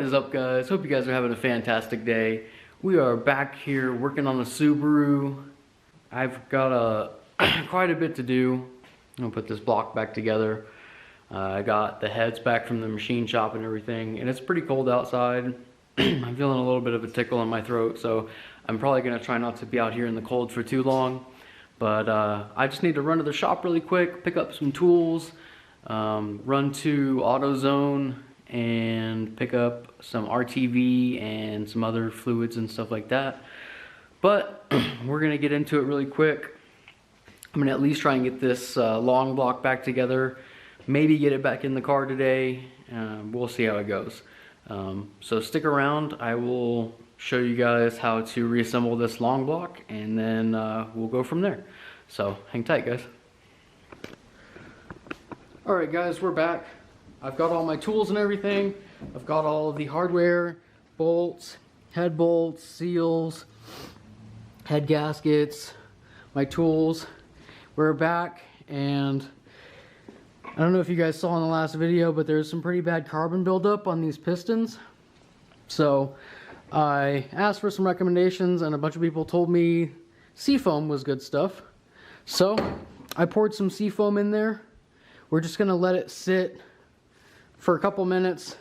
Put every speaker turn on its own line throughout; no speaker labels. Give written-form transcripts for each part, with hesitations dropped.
What is up, guys? Hope you guys are having a fantastic day. We are back here working on the Subaru. I've got quite a bit to do. I'm gonna put this block back together. I got the heads back from the machine shop and everything, and it's pretty cold outside. I'm feeling a little bit of a tickle in my throat, so I'm probably gonna try not to be out here in the cold for too long. But I just need to run to the shop really quick, pick up some tools, run to AutoZone, and pick up some RTV and some other fluids and stuff like that. But we're gonna get into it really quick. I'm gonna at least try and get this long block back together, maybe get it back in the car today. We'll see how it goes. So stick around. I will show you guys how to reassemble this long block, and then we'll go from there. So hang tight, guys. All right, guys, we're back. I've got all my tools and everything. I've got all of the hardware, bolts, head bolts, seals, head gaskets, my tools. We're back, and I don't know if you guys saw in the last video, but there's some pretty bad carbon buildup on these pistons. So I asked for some recommendations, and a bunch of people told me seafoam was good stuff. So I poured some seafoam in there. We're just gonna let it sit for a couple minutes.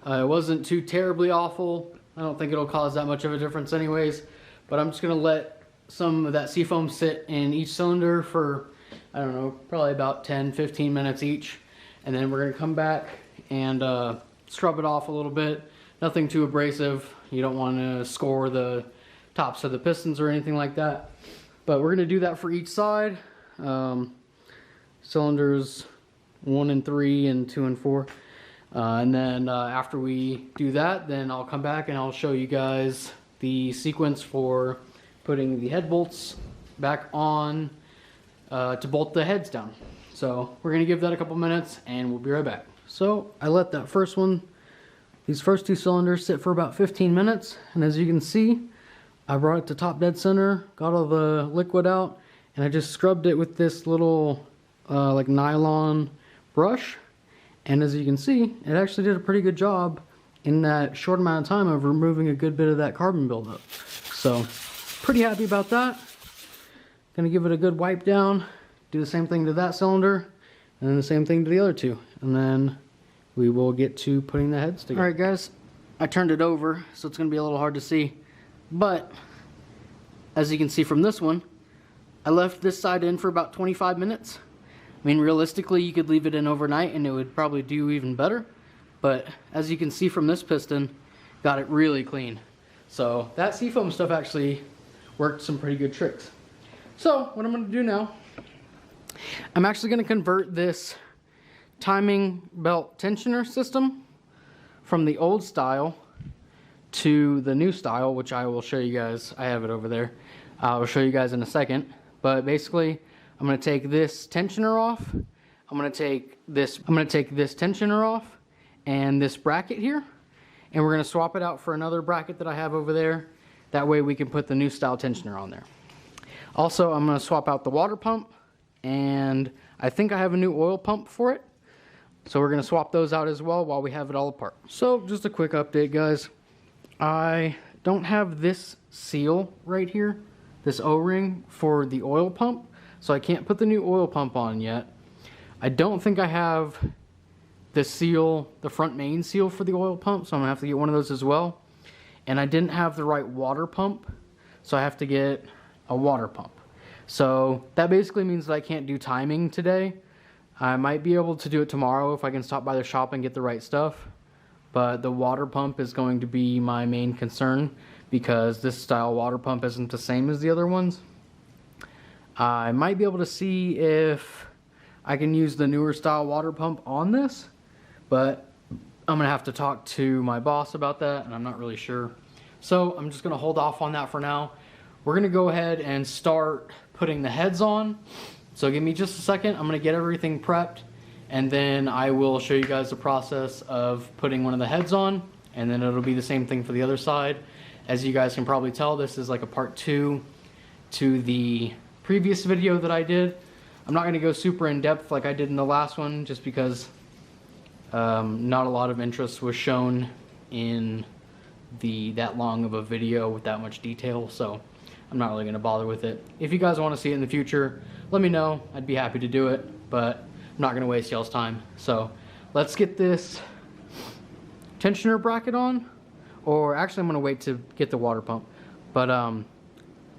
It wasn't too terribly awful. I don't think it'll cause that much of a difference anyways, but I'm just gonna let some of that seafoam sit in each cylinder for, I don't know, probably about 10-15 minutes each. And then we're gonna come back and scrub it off a little bit. Nothing too abrasive. You don't wanna score the tops of the pistons or anything like that. But we're gonna do that for each side. Cylinders 1 and 3 and 2 and 4. And then after we do that, then I'll come back and I'll show you guys the sequence for putting the head bolts back on to bolt the heads down. So we're gonna give that a couple minutes and we'll be right back. So I let that first one, these first two cylinders, sit for about 15 minutes. And as you can see, I brought it to top dead center, got all the liquid out, and I just scrubbed it with this little like nylon brush. And as you can see, it actually did a pretty good job in that short amount of time of removing a good bit of that carbon buildup. So pretty happy about that. Gonna give it a good wipe down, do the same thing to that cylinder, and then the same thing to the other two. And then we will get to putting the heads together. All right, guys, I turned it over, so it's gonna be a little hard to see. But as you can see from this one, I left this side in for about 25 minutes. I mean, realistically, you could leave it in overnight and it would probably do even better. But as you can see from this piston, got it really clean. So that seafoam stuff actually worked some pretty good tricks. So what I'm gonna do now, I'm actually gonna convert this timing belt tensioner system from the old style to the new style, which I will show you guys. I have it over there. I'll show you guys in a second. But basically, I'm gonna take this tensioner off. I'm gonna take this tensioner off and this bracket here, and we're gonna swap it out for another bracket that I have over there. That way we can put the new style tensioner on there. Also, I'm gonna swap out the water pump, and I think I have a new oil pump for it. So we're gonna swap those out as well while we have it all apart. So just a quick update, guys. I don't have this seal right here, this O-ring for the oil pump. So I can't put the new oil pump on yet. I don't think I have the seal, the front main seal for the oil pump, so I'm gonna have to get one of those as well. And I didn't have the right water pump, so I have to get a water pump. So that basically means that I can't do timing today. I might be able to do it tomorrow if I can stop by the shop and get the right stuff. But the water pump is going to be my main concern because this style water pump isn't the same as the other ones. I might be able to see if I can use the newer style water pump on this, but I'm gonna have to talk to my boss about that, and I'm not really sure. So I'm just gonna hold off on that for now. We're gonna go ahead and start putting the heads on. So give me just a second. I'm gonna get everything prepped, and then I will show you guys the process of putting one of the heads on, and then it'll be the same thing for the other side. As you guys can probably tell, this is like a part 2 to the previous video that I did. I'm not going to go super in depth like I did in the last one, just because not a lot of interest was shown in that long of a video with that much detail, so I'm not really going to bother with it. If you guys want to see it in the future, let me know. I'd be happy to do it, but I'm not going to waste y'all's time. So let's get this tensioner bracket on, or actually I'm going to wait to get the water pump. But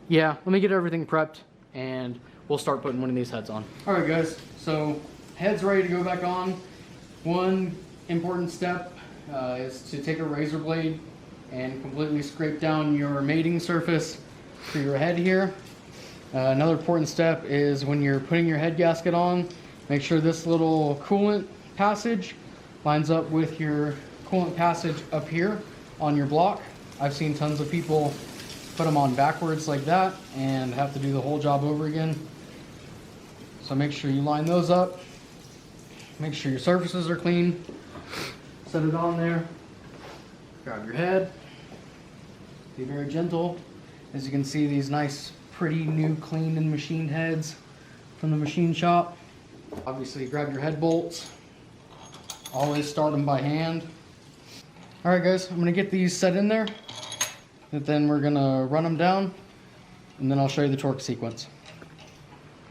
yeah, let me get everything prepped and we'll start putting one of these heads on. All right guys, so head's ready to go back on. One important step is to take a razor blade and completely scrape down your mating surface for your head here. Another important step is when you're putting your head gasket on, make sure this little coolant passage lines up with your coolant passage up here on your block. I've seen tons of people put them on backwards like that and have to do the whole job over again. So make sure you line those up. Make sure your surfaces are clean. Set it on there. Grab your head. Be very gentle. As you can see, these nice, pretty, new, cleaned and machined heads from the machine shop. Obviously, grab your head bolts. Always start them by hand. All right, guys, I'm gonna get these set in there. And then we're gonna run them down, and then I'll show you the torque sequence.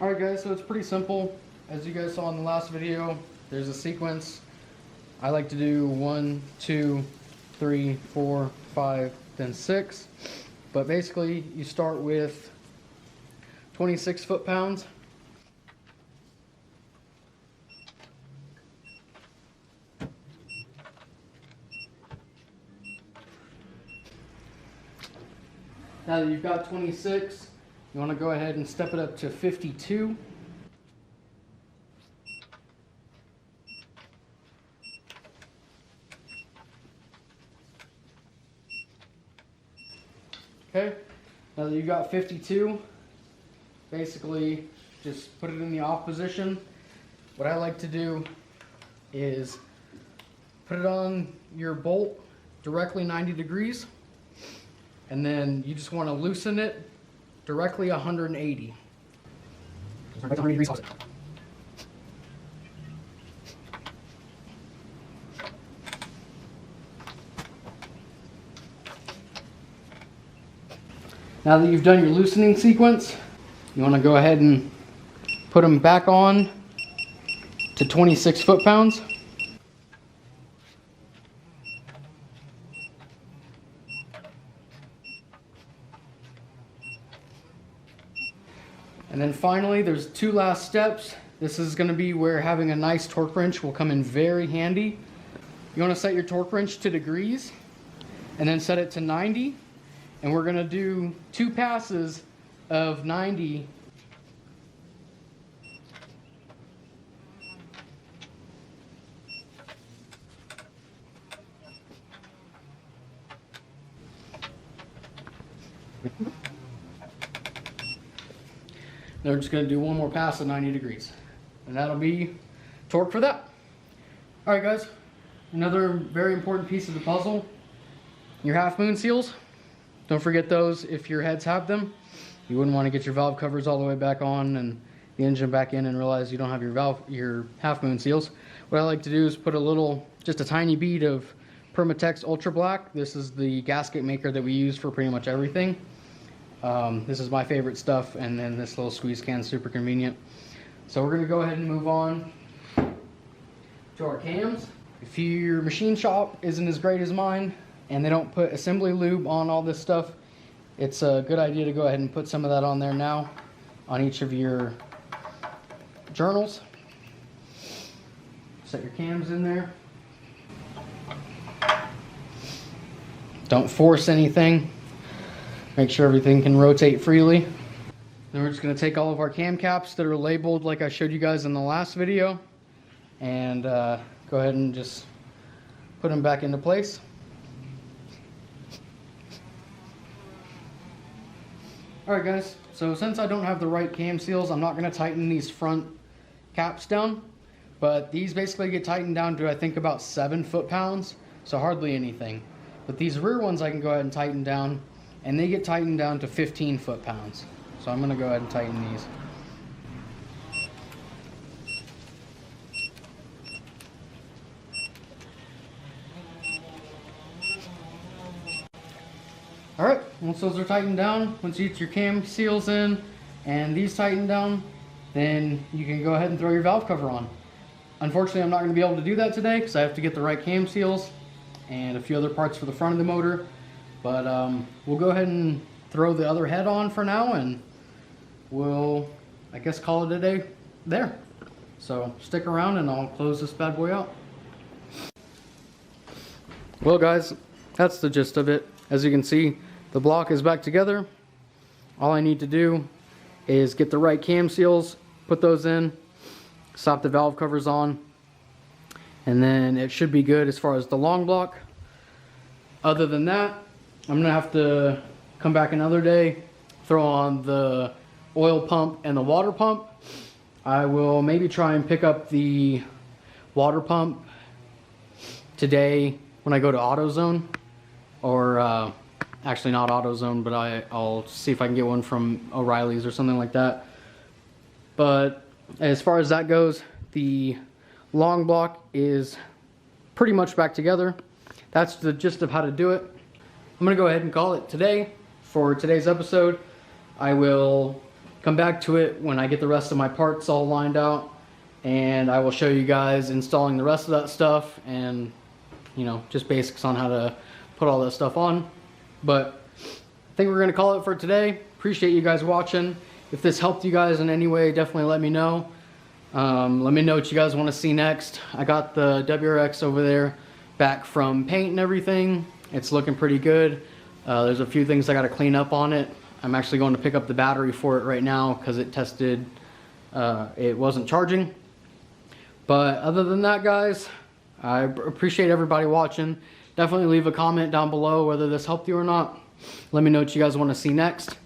All right, guys, so it's pretty simple. As you guys saw in the last video, there's a sequence. I like to do 1, 2, 3, 4, 5, then 6. But basically, you start with 26 foot-pounds. Now that you've got 26, you want to go ahead and step it up to 52. Okay, now that you've got 52, basically just put it in the off position. What I like to do is put it on your bolt directly 90 degrees, and then you just want to loosen it directly 180. 180 degrees. Now that you've done your loosening sequence, you want to go ahead and put them back on to 26 foot-pounds. And then finally, there's 2 last steps. This is going to be where having a nice torque wrench will come in very handy. You want to set your torque wrench to degrees and then set it to 90. And we're going to do 2 passes of 90. Then we're just going to do 1 more pass of 90 degrees. And that'll be torque for that. All right, guys. Another very important piece of the puzzle, your half moon seals. Don't forget those if your heads have them. You wouldn't want to get your valve covers all the way back on and the engine back in and realize you don't have your half moon seals. What I like to do is put just a tiny bead of Permatex Ultra Black. This is the gasket maker that we use for pretty much everything. This is my favorite stuff, and then this little squeeze can is super convenient. So we're going to go ahead and move on to our cams. If your machine shop isn't as great as mine, and they don't put assembly lube on all this stuff, it's a good idea to go ahead and put some of that on there now on each of your journals. Set your cams in there. Don't force anything. Make sure everything can rotate freely. Then we're just going to take all of our cam caps that are labeled like I showed you guys in the last video and go ahead and just put them back into place. Alright guys, so since I don't have the right cam seals, I'm not going to tighten these front caps down, but these basically get tightened down to I think about 7 foot-pounds, so hardly anything. But these rear ones I can go ahead and tighten down, and they get tightened down to 15 foot-pounds. So I'm going to go ahead and tighten these. Alright, once those are tightened down, once you get your cam seals in and these tightened down, then you can go ahead and throw your valve cover on. Unfortunately, I'm not going to be able to do that today because I have to get the right cam seals and a few other parts for the front of the motor. But we'll go ahead and throw the other head on for now, and we'll, I guess, call it a day there. So stick around and I'll close this bad boy out. Well guys, that's the gist of it. As you can see, the block is back together. All I need to do is get the right cam seals, put those in, slap the valve covers on, and then it should be good as far as the long block. Other than that, I'm gonna have to come back another day, throw on the oil pump and the water pump. I will maybe try and pick up the water pump today when I go to AutoZone, or actually not AutoZone, but I'll see if I can get one from O'Reilly's or something like that. But as far as that goes, the long block is pretty much back together. That's the gist of how to do it. I'm gonna go ahead and call it today for today's episode. I will come back to it when I get the rest of my parts all lined out, and I will show you guys installing the rest of that stuff and, you know, just basics on how to put all that stuff on. But I think we're gonna call it for today. Appreciate you guys watching. If this helped you guys in any way, definitely let me know. Let me know what you guys want to see next. I got the WRX over there back from paint and everything. It's looking pretty good. There's a few things I got to clean up on it. I'm actually going to pick up the battery for it right now because it tested, it wasn't charging. But other than that, guys, I appreciate everybody watching. Definitely leave a comment down below whether this helped you or not. Let me know what you guys want to see next.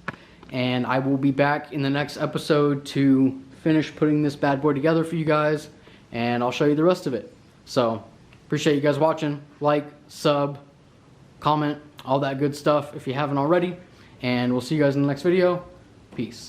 And I will be back in the next episode to finish putting this bad boy together for you guys, and I'll show you the rest of it. So appreciate you guys watching. Like, sub, comment, all that good stuff if you haven't already, and we'll see you guys in the next video. Peace.